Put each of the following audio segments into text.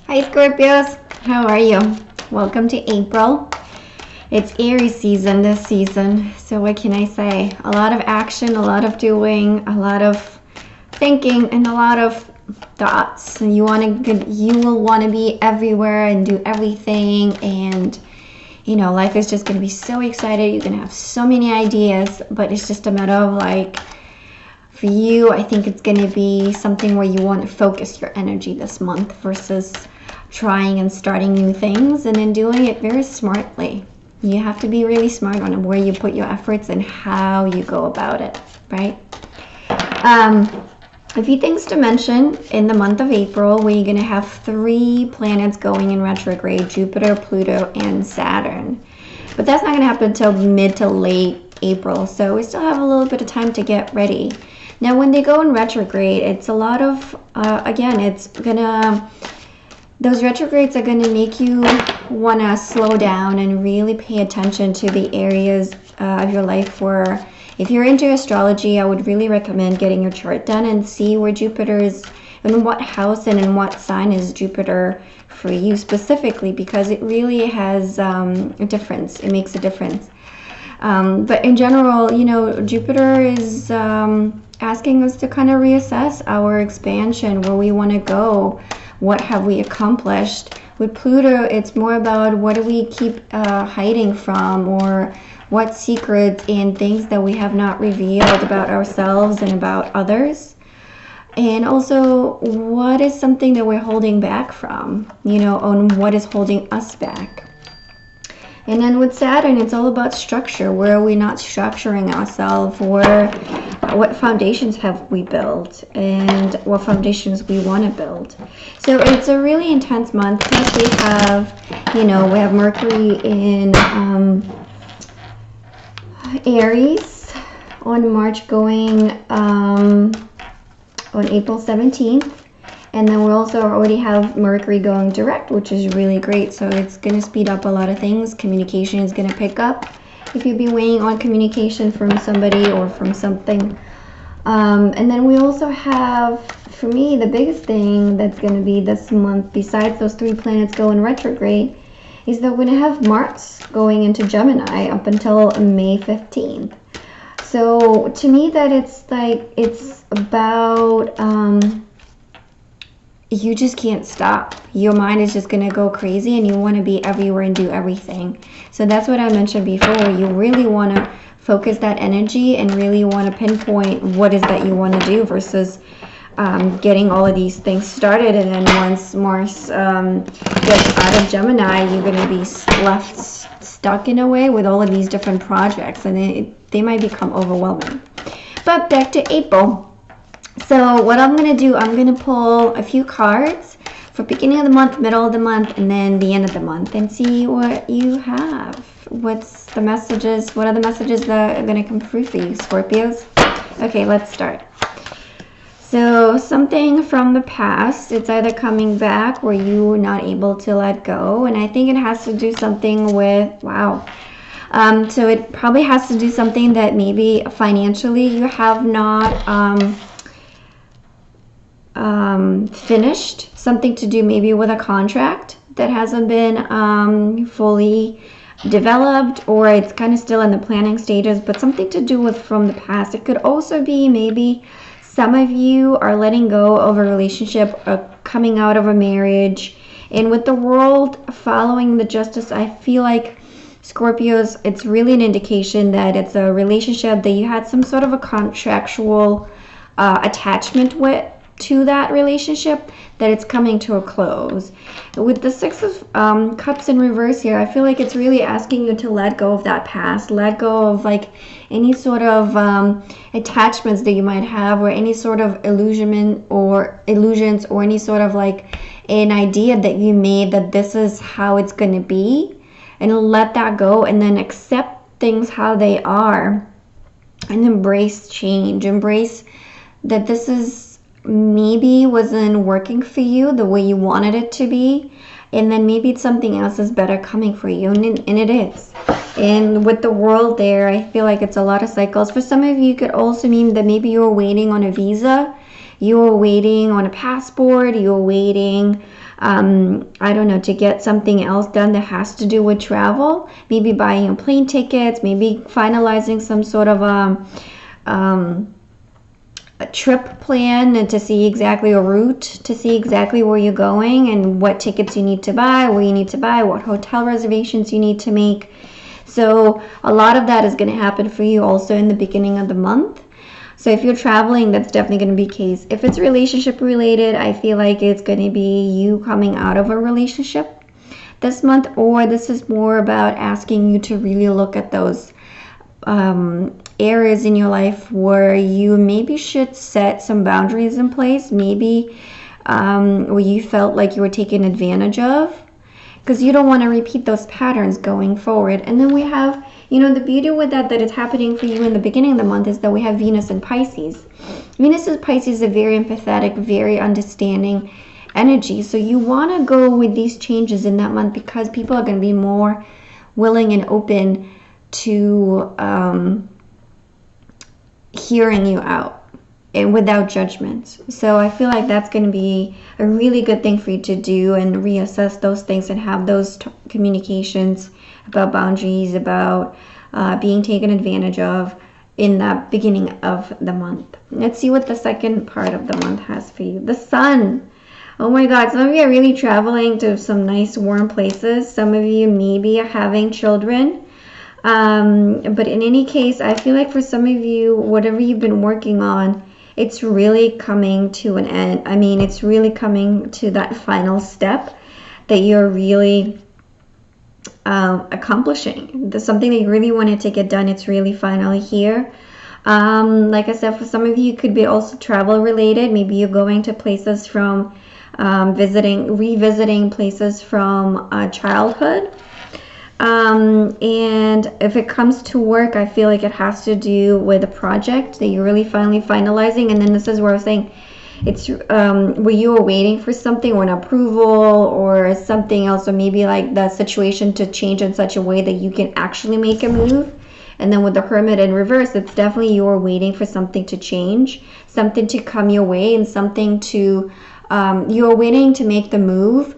Hi Scorpios, how are you? Welcome to April. It's Aries season this season, so what can I say? A lot of action, a lot of doing, a lot of thinking, and a lot of thoughts. And you will want to be everywhere and do everything, and life is just going to be so excited. You're going to have so many ideas, but it's just a matter of for you, I think it's going to be something where you want to focus your energy this month versus trying and starting new things and then doing it very smartly. You have to be really smart on where you put your efforts and how you go about it, right? A few things to mention in the month of April, where you're going to have 3 planets going in retrograde: Jupiter, Pluto, and Saturn. But that's not going to happen until mid to late April, so we still have a little bit of time to get ready. Now, when they go in retrograde, it's a lot of, those retrogrades are going to make you want to slow down and really pay attention to the areas of your life where, if you're into astrology, I would really recommend getting your chart done and see where Jupiter is, in what house and in what sign is Jupiter for you specifically, because it really has a difference. It makes a difference. But in general, Jupiter is asking us to kind of reassess our expansion, where we want to go, what have we accomplished. With Pluto, it's more about what do we keep hiding from, or what secrets and things that we have not revealed about ourselves and about others. And also, what is something that we're holding back from, on what is holding us back. And then with Saturn, it's all about structure. Where are we not structuring ourselves? What foundations have we built, and what foundations we want to build. So it's a really intense month. Plus we have Mercury in Aries on March, going on April 17th. And then we also already have Mercury going direct, which is really great. So it's going to speed up a lot of things. Communication is going to pick up if you've been waiting on communication from somebody or from something. And then we also have, for me, the biggest thing that's going to be this month, besides those 3 planets going retrograde, is that we're going to have Mars going into Gemini up until May 15th. So to me, that it's about... you just can't stop. Your mind is just going to go crazy, and you want to be everywhere and do everything. So that's what I mentioned before, where you really want to focus that energy and really want to pinpoint what is that you want to do, versus getting all of these things started, and then once Mars gets out of Gemini, you're going to be left stuck in a way with all of these different projects, and they might become overwhelming. But back to April. So what I'm going to do, I'm going to pull a few cards for beginning of the month, middle of the month, and then the end of the month, and see what you have. What's the messages? What are the messages that are going to come through for you, Scorpios? Okay, let's start. So something from the past, it's either coming back where you were not able to let go, and I think it has to do something with, so it probably has to do something that maybe financially you have not finished, something to do maybe with a contract that hasn't been fully developed, or it's kind of still in the planning stages, but something to do with from the past. It could also be maybe some of you are letting go of a relationship, coming out of a marriage, and with the world following the justice, I feel like Scorpios, it's really an indication that it's a relationship that you had some sort of a contractual attachment with, to that relationship, that it's coming to a close. With the 6 of Cups in reverse here, I feel like it's really asking you to let go of that past, let go of any sort of attachments that you might have, or any sort of illusions, or any sort of an idea that you made that this is how it's going to be, and let that go, and then accept things how they are, and embrace change. Embrace that this is maybe wasn't working for you the way you wanted it to be, and then maybe it's something else is better coming for you, and it is. And with the world there, I feel like it's a lot of cycles. For some of you, it could also mean that maybe you're waiting on a visa, you're waiting on a passport, you're waiting, I don't know, to get something else done that has to do with travel, maybe buying plane tickets, maybe finalizing some sort of a trip plan, and to see exactly a route, to see exactly where you're going and what tickets you need to buy, where you need to buy, what hotel reservations you need to make. So a lot of that is going to happen for you also in the beginning of the month. So if you're traveling, that's definitely going to be the case. If it's relationship related, I feel like it's going to be you coming out of a relationship this month, or this is more about asking you to really look at those areas in your life where you maybe should set some boundaries in place, maybe where you felt like you were taken advantage of, because you don't want to repeat those patterns going forward. And then we have, you know, the beauty with that it's happening for you in the beginning of the month is that we have Venus in Pisces. Venus in Pisces is a very empathetic, very understanding energy. So you want to go with these changes in that month because people are going to be more willing and open to hearing you out and without judgments. So I feel like that's going to be a really good thing for you to do and reassess those things and have those communications about boundaries, about being taken advantage of in the beginning of the month. Let's see what the second part of the month has for you. The sun. Oh my God, some of you are really traveling to some nice warm places. Some of you maybe are having children. But in any case, I feel like for some of you, whatever you've been working on, it's really coming to an end. I mean, it's really coming to that final step that you're really accomplishing. There's something that you really wanted to get done. It's really finally here. Like I said, for some of you, it could be also travel related. Maybe you're going to places from revisiting places from childhood. And if it comes to work, I feel like it has to do with a project that you're really finally finalizing. And then this is where I was saying it's where you were waiting for something or an approval or something else, or maybe like the situation to change in such a way that you can actually make a move. And then with the Hermit in reverse, it's definitely you're waiting for something to change, something to come your way, and something to you're waiting to make the move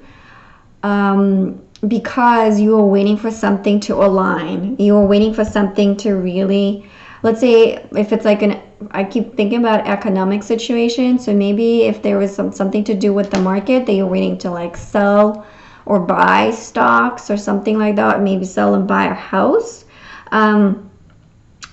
because you are waiting for something to align. You are waiting for something to really, let's say if it's like I keep thinking about economic situation. So maybe if there was something to do with the market that you're waiting to like sell or buy stocks or something like that, maybe sell and buy a house.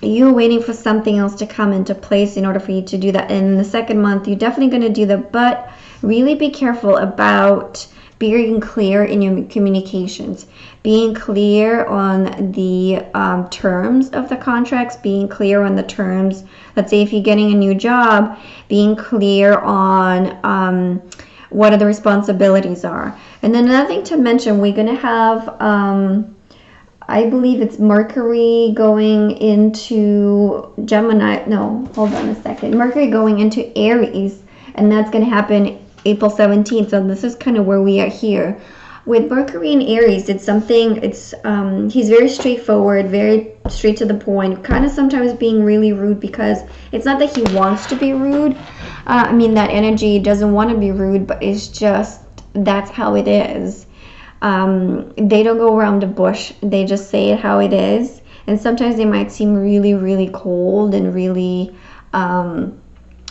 You're waiting for something else to come into place in order for you to do that. And in the second month, you're definitely going to do that, but really be careful about being clear in your communications, being clear on the terms of the contracts, being clear on the terms. Let's say if you're getting a new job, being clear on what are the responsibilities are. And then another thing to mention, we're going to have I believe it's Mercury going into Gemini. No, hold on a second. Mercury going into Aries, and that's going to happen April 17th. So this is kind of where we are here. With Mercury in Aries, it's something, he's very straightforward, very straight to the point, kind of sometimes being really rude because it's not that he wants to be rude. I mean, that energy doesn't want to be rude, but it's just, that's how it is. They don't go around the bush. They just say it how it is. And sometimes they might seem really, really cold and really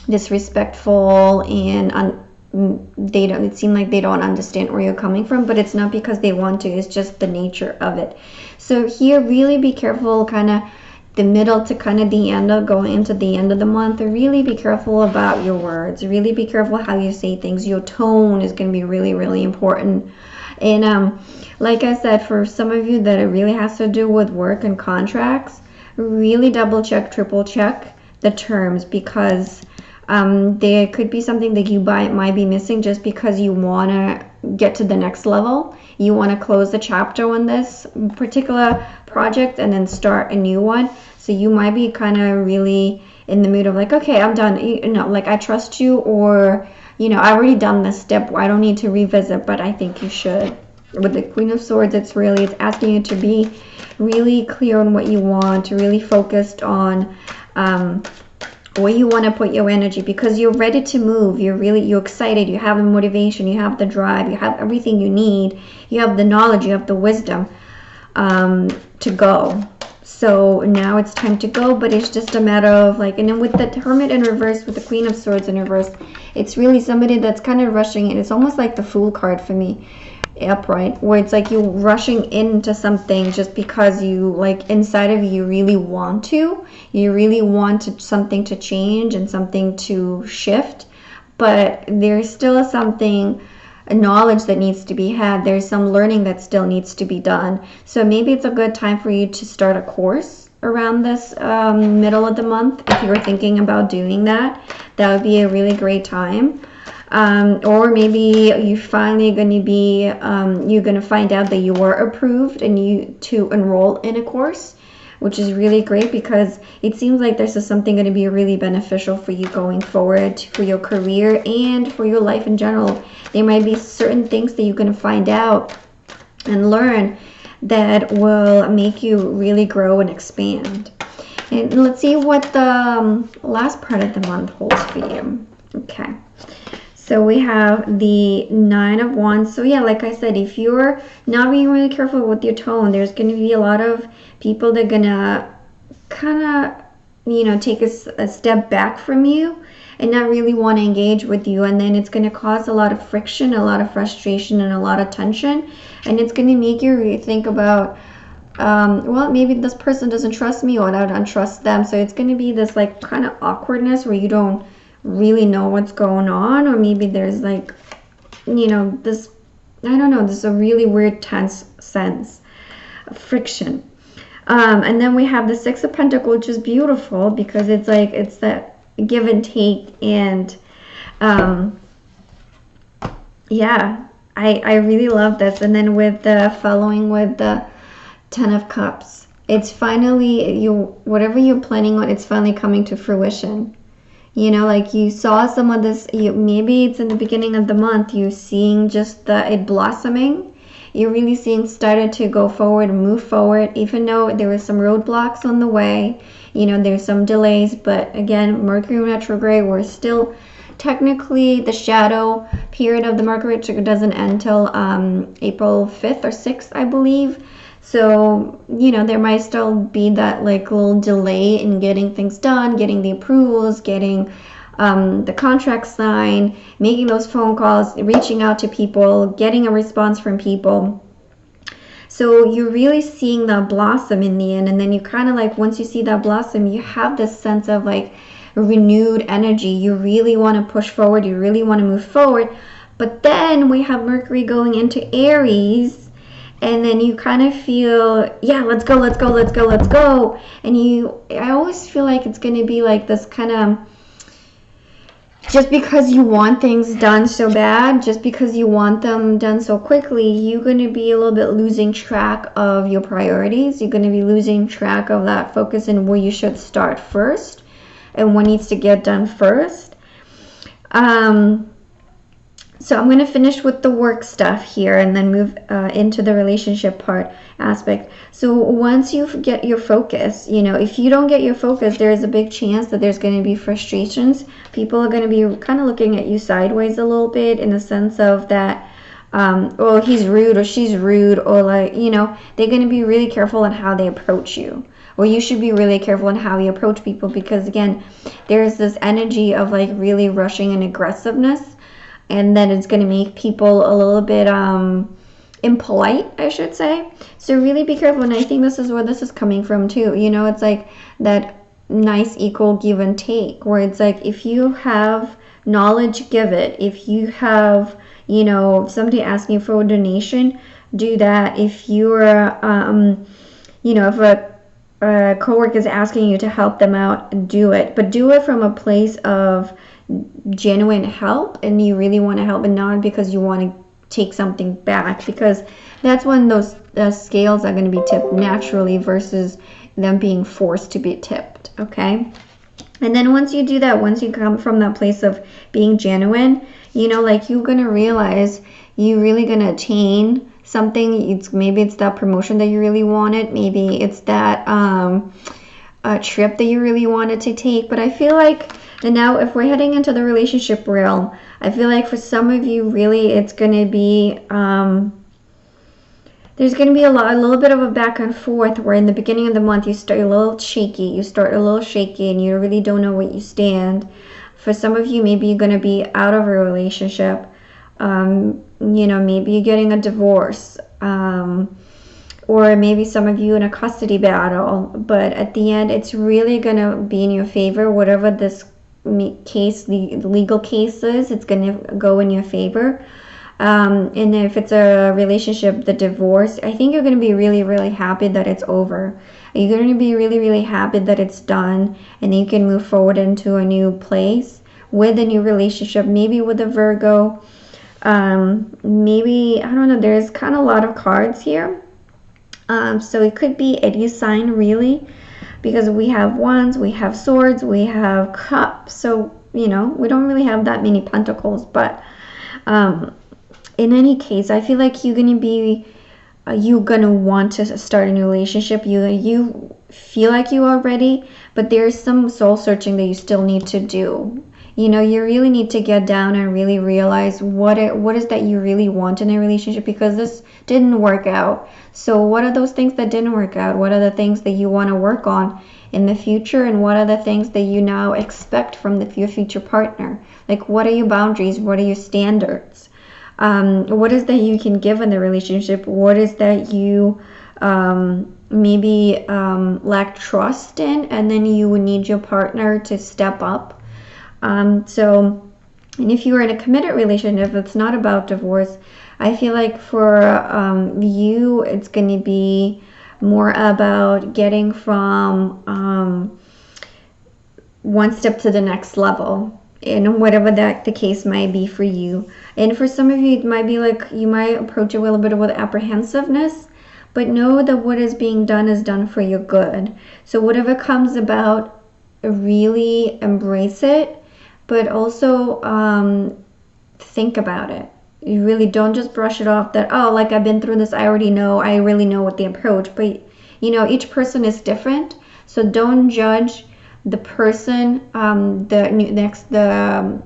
disrespectful, and it seems like they don't understand where you're coming from, but it's not because they want to. It's just the nature of it. So here, really be careful, kind of the middle to kind of the end of going into the end of the month. Really be careful about your words. Really be careful how you say things. Your tone is going to be really, really important. And like I said, for some of you that it really has to do with work and contracts, really double check, triple check the terms, because there could be something that you might be missing just because you want to get to the next level. You want to close the chapter on this particular project and then start a new one. So you might be kind of really in the mood of like, okay, I'm done. You know, like I trust you, or you know, I've already done this step. I don't need to revisit, but I think you should. With the Queen of Swords, it's asking you to be really clear on what you want, really focused on where you want to put your energy, because you're ready to move. You're excited. You have the motivation. You have the drive. You have everything you need. You have the knowledge. You have the wisdom to go. So now it's time to go, but it's just a matter of like, and then with the Hermit in reverse, with the Queen of Swords in reverse, it's really somebody that's kind of rushing in. It's almost like the Fool card for me, upright, where it's like you're rushing into something just because you, like, inside of you really want to. You really want something to change and something to shift, but there's still something, a knowledge that needs to be had. There's some learning that still needs to be done. So maybe it's a good time for you to start a course around this middle of the month. If you're thinking about doing that, that would be a really great time. Or maybe you finally going to be, you're going to find out that you were approved and you to enroll in a course, which is really great, because it seems like this is something going to be really beneficial for you going forward, for your career and for your life in general. There might be certain things that you're going to find out and learn that will make you really grow and expand. And let's see what the last part of the month holds for you. Okay. So we have the 9 of Wands. So yeah, like I said, if you're not being really careful with your tone, there's going to be a lot of people that are going to kind of, you know, take a step back from you and not really want to engage with you. And then it's going to cause a lot of friction, a lot of frustration, and a lot of tension. And it's going to make you really think about, well, maybe this person doesn't trust me, or I don't trust them. So it's going to be this like kind of awkwardness where you don't really know what's going on, or maybe there's like, you know, this, I don't know, there's a really weird tense sense of friction. And then we have the 6 of Pentacles, which is beautiful because it's like, it's that give and take. And yeah, I really love this. And then with the following with the 10 of Cups, it's finally, whatever you're planning on, it's finally coming to fruition. You know, like you saw some of this, maybe it's in the beginning of the month, you're seeing just it blossoming. You're really seeing started to go forward and move forward, even though there were some roadblocks on the way. You know, there's some delays, but again, Mercury retrograde, we're still technically, the shadow period of the Mercury retrograde doesn't end till April 5th or 6th, I believe. So, you know, there might still be that like little delay in getting things done, getting the approvals, getting the contract signed, making those phone calls, reaching out to people, getting a response from people. So you're really seeing that blossom in the end. And then you kind of like, once you see that blossom, you have this sense of like renewed energy. You really want to push forward. You really want to move forward. But then we have Mercury going into Aries. And then you kind of feel, yeah, let's go, let's go, let's go, let's go. And I always feel like it's going to be like this kind of, just because you want things done so bad, just because you want them done so quickly, you're going to be a little bit losing track of your priorities. You're going to be losing track of that focus and where you should start first and what needs to get done first. So I'm going to finish with the work stuff here and then move into the relationship aspect. So once you get your focus, you know, if you don't get your focus, there's a big chance that there's going to be frustrations. People are going to be kind of looking at you sideways a little bit, in the sense of that, oh, he's rude or she's rude, or like, you know, they're going to be really careful on how they approach you. Or you should be really careful on how you approach people, because again, there's this energy of like really rushing and aggressiveness. And then it's going to make people a little bit impolite, I should say. So really be careful. And I think this is where this is coming from too. You know, it's like that nice equal give and take, where it's like, if you have knowledge, give it. If you have, you know, if somebody asks you for a donation, do that. If you're, you know, if a coworker is asking you to help them out, do it. But do it from a place of genuine help, and you really want to help, and not because you want to take something back, because that's when those scales are going to be tipped naturally versus them being forced to be tipped. Okay. And then once you do that, once you come from that place of being genuine, you know, like you're going to realize you're really going to attain something. Maybe it's that promotion that you really wanted. Maybe it's that trip that you really wanted to take. But I feel like, and now if we're heading into the relationship realm, I feel like for some of you, really, it's going to be, there's going to be a little bit of a back and forth where in the beginning of the month you start a little shaky. And you really don't know what you stand. For some of you, maybe you're going to be out of a relationship. You know, maybe you're getting a divorce. Or maybe some of you in a custody battle. But at the end, it's really going to be in your favor. Whatever this case, the legal case is, it's going to go in your favor. And if it's a relationship, the divorce, I think you're going to be really, really happy that it's over. You're going to be really, really happy that it's done, and you can move forward into a new place with a new relationship, maybe with a Virgo. Maybe, I don't know, there's kind of a lot of cards here. So it could be any sign, really, because we have wands, we have swords, we have cups. So, you know, we don't really have that many pentacles, but in any case, I feel like you're going to be, you're going to want to start a new relationship. You feel like you are ready, but there's some soul searching that you still need to do. You know, you really need to get down and really realize what is that you really want in a relationship, because this didn't work out. So what are those things that didn't work out? What are the things that you want to work on in the future? And what are the things that you now expect from your future partner? Like, what are your boundaries? What are your standards? What is that you can give in the relationship? What is that you maybe lack trust in, and then you would need your partner to step up? So, and if you are in a committed relationship, it's not about divorce. I feel like for you, it's going to be more about getting from one step to the next level, and whatever that the case might be for you. And for some of you, it might be like you might approach it with a little bit with apprehensiveness, but know that what is being done is done for your good. So whatever comes about, really embrace it, but also think about it. You really don't just brush it off that, oh, like I've been through this, I already know, I really know what the approach. But, you know, each person is different. So don't judge the person, the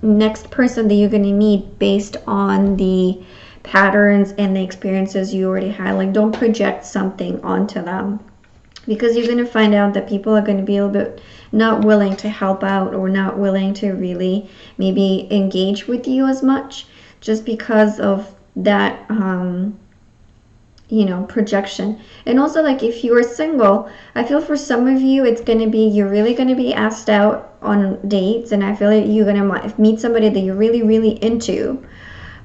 next person that you're going to meet based on the patterns and the experiences you already had. Like, don't project something onto them, because you're going to find out that people are going to be a little bit not willing to help out, or not willing to really maybe engage with you as much, just because of that, you know, projection. And also, like, if you are single, I feel for some of you, it's going to be, you're really going to be asked out on dates, and I feel like you're going to meet somebody that you're really, really into,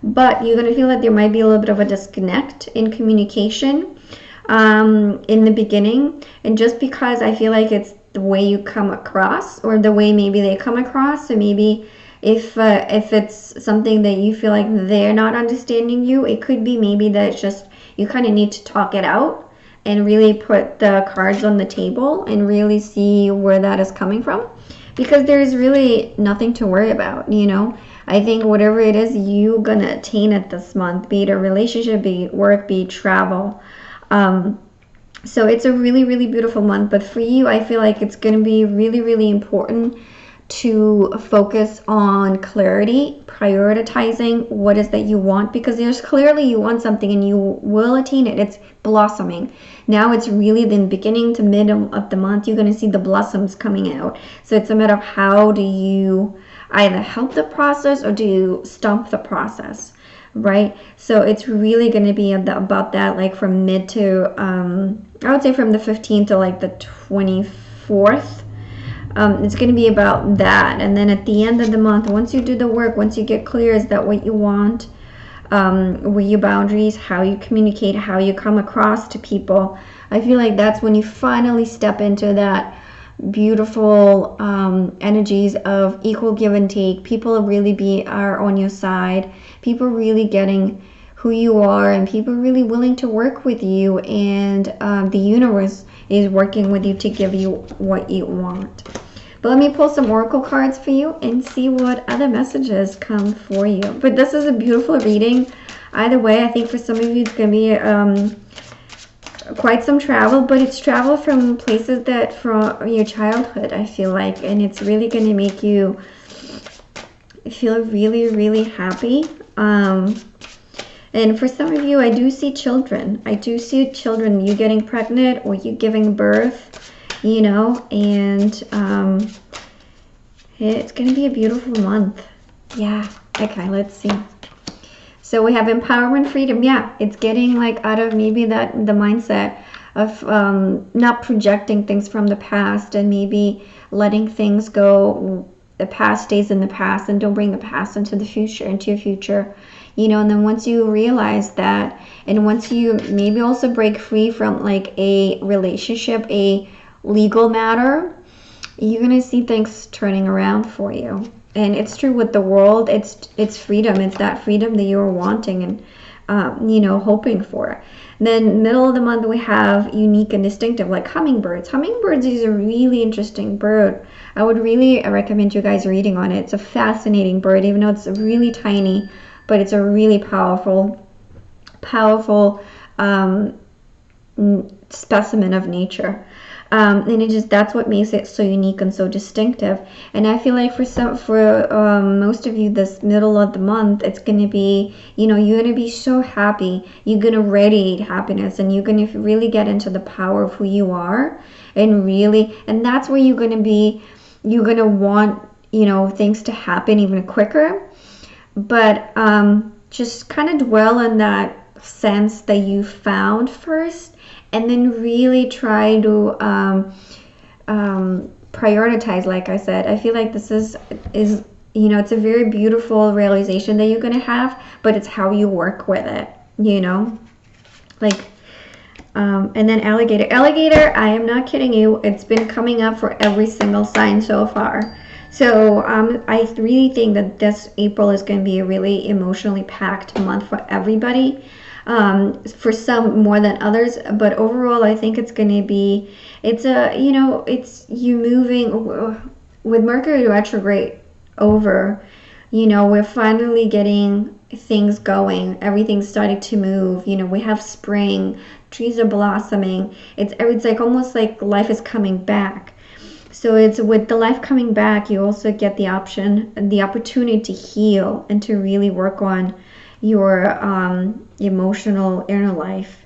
but you're going to feel like there might be a little bit of a disconnect in communication in the beginning. And just because I feel like it's the way you come across, or the way maybe they come across, so maybe if it's something that you feel like they're not understanding you, it could be maybe that it's just you kind of need to talk it out and really put the cards on the table and really see where that is coming from, because there's really nothing to worry about. You know, I think whatever it is you're gonna attain it this month, be it a relationship, be it work, be it travel, so it's a really, really beautiful month. But for you, I feel like it's going to be really, really important to focus on clarity, prioritizing what is that you want, because there's clearly you want something and you will attain it. It's blossoming. Now it's really the beginning to mid of the month, you're going to see the blossoms coming out. So it's a matter of how do you either help the process or do you stump the process, right? So it's really going to be about that, like from mid to, I would say from the 15th to like the 24th. It's going to be about that. And then at the end of the month, once you do the work, once you get clear, is that what you want, what your boundaries, how you communicate, how you come across to people, I feel like that's when you finally step into that beautiful energies of equal give and take. People really are on your side, people really getting who you are, and people really willing to work with you, and the universe is working with you to give you what you want. But let me pull some oracle cards for you and see what other messages come for you. But this is a beautiful reading. Either way, I think for some of you it's going to be quite some travel, but it's travel from places that from your childhood, I feel like, and it's really going to make you feel really, really happy. And for some of you, I do see children. I do see children, you getting pregnant or you giving birth, you know, and it's going to be a beautiful month. Yeah. Okay, let's see. So we have empowerment, freedom. Yeah, it's getting like out of maybe the mindset of not projecting things from the past and maybe letting things go. The past stays in the past, and don't bring the past into the future, into your future. You know, and then once you realize that, and once you maybe also break free from like a relationship, a legal matter, you're going to see things turning around for you. And it's true with the world. It's freedom. It's that freedom that you're wanting and, you know, hoping for. Then middle of the month, we have unique and distinctive, like hummingbirds. Hummingbirds is a really interesting bird. I would really recommend you guys reading on it. It's a fascinating bird, even though it's really tiny, but it's a really powerful specimen of nature. And it just, that's what makes it so unique and so distinctive. And I feel like for most of you, this middle of the month, it's going to be, you know, you're going to be so happy. You're going to radiate happiness, and you're going to really get into the power of who you are, and really, and that's where you're going to be, you're going to want, you know, things to happen even quicker. But just kind of dwell in that sense that you found first, and then really try to prioritize. Like I said, I feel like this is you know, it's a very beautiful realization that you're going to have, but it's how you work with it, you know, like and then alligator, I am not kidding you, it's been coming up for every single sign so far. So I really think that this April is going to be a really emotionally packed month for everybody. For some more than others, but overall I think it's going to be, it's a, you know, it's you moving with Mercury retrograde over, you know, we're finally getting things going, everything's starting to move, you know, we have spring, trees are blossoming, it's like almost like life is coming back. So it's with the life coming back, you also get the opportunity to heal and to really work on your emotional inner life.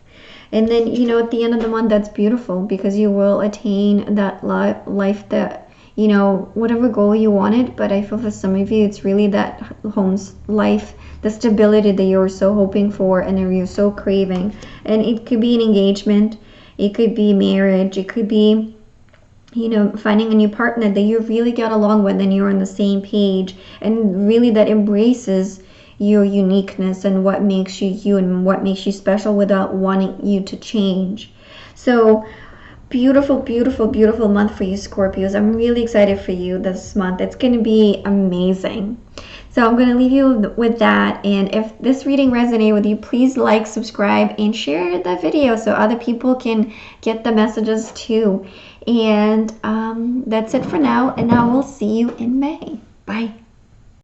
And then, you know, at the end of the month, that's beautiful, because you will attain that life that, you know, whatever goal you wanted. But I feel for some of you, it's really that home's life, the stability that you're so hoping for and that you're so craving. And it could be an engagement, it could be marriage, it could be, you know, finding a new partner that you really get along with and you're on the same page, and really that embraces your uniqueness and what makes you you and what makes you special without wanting you to change. So beautiful, beautiful, beautiful month for you, Scorpios. I'm really excited for you this month. It's going to be amazing. So I'm going to leave you with that. And if this reading resonated with you, please like, subscribe, and share the video so other people can get the messages too. And that's it for now. And I will see you in May. Bye.